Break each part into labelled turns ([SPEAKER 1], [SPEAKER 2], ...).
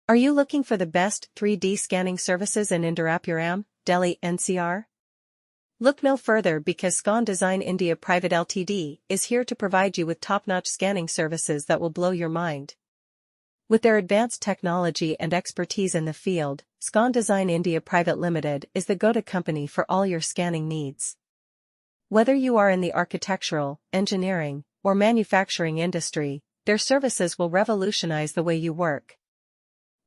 [SPEAKER 1] Are you looking for the best 3D scanning services in Indirapuram, Delhi, NCR? Look no further because Scon Design India Private Ltd is here to provide you with top-notch scanning services that will blow your mind. With their advanced technology and expertise in the field, Scon Design India Private Limited is the go-to company for all your scanning needs. Whether you are in the architectural, engineering, or manufacturing industry, their services will revolutionize the way you work.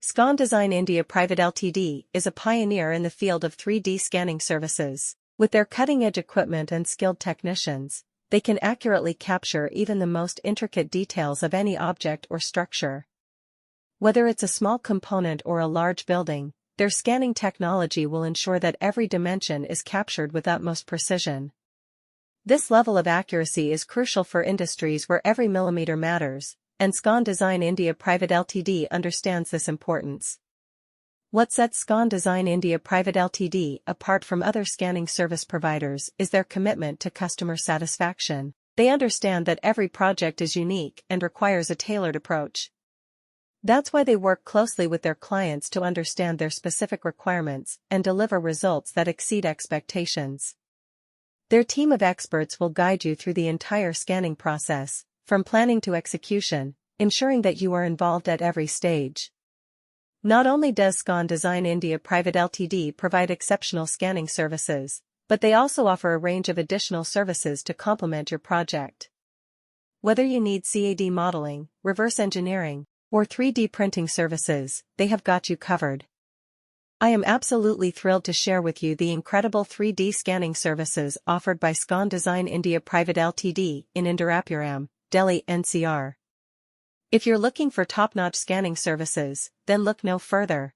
[SPEAKER 1] Scon Design India Private Ltd is a pioneer in the field of 3D scanning services. With their cutting-edge equipment and skilled technicians, they can accurately capture even the most intricate details of any object or structure. Whether it's a small component or a large building, their scanning technology will ensure that every dimension is captured with utmost precision. This level of accuracy is crucial for industries where every millimeter matters, and Scon Design India Private Ltd understands this importance. What sets Scon Design India Private Ltd apart from other scanning service providers is their commitment to customer satisfaction. They understand that every project is unique and requires a tailored approach. That's why they work closely with their clients to understand their specific requirements and deliver results that exceed expectations. Their team of experts will guide you through the entire scanning process, from planning to execution, ensuring that you are involved at every stage. Not only does Scon Design India Private Ltd provide exceptional scanning services, but they also offer a range of additional services to complement your project. Whether you need CAD modeling, reverse engineering, or 3D printing services, they have got you covered. I am absolutely thrilled to share with you the incredible 3D scanning services offered by Scon Design India Private Ltd in Indirapuram, Delhi, NCR. If you're looking for top-notch scanning services, then look no further.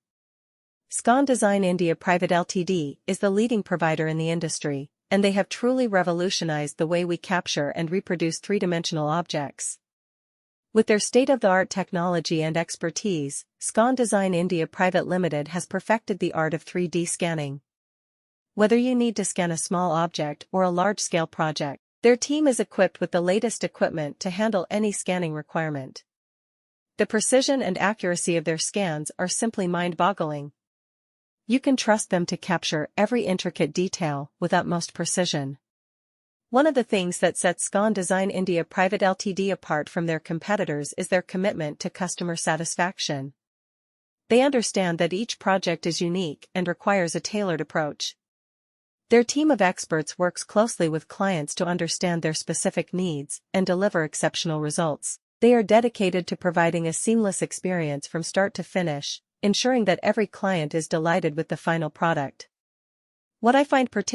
[SPEAKER 1] Scon Design India Private Ltd is the leading provider in the industry, and they have truly revolutionized the way we capture and reproduce three-dimensional objects. With their state-of-the-art technology and expertise, Scon Design India Private Limited has perfected the art of 3D scanning. Whether you need to scan a small object or a large-scale project, their team is equipped with the latest equipment to handle any scanning requirement. The precision and accuracy of their scans are simply mind-boggling. You can trust them to capture every intricate detail with utmost precision. One of the things that sets Scon Design India Private Ltd apart from their competitors is their commitment to customer satisfaction. They understand that each project is unique and requires a tailored approach. Their team of experts works closely with clients to understand their specific needs and deliver exceptional results. They are dedicated to providing a seamless experience from start to finish, ensuring that every client is delighted with the final product. What I find particularly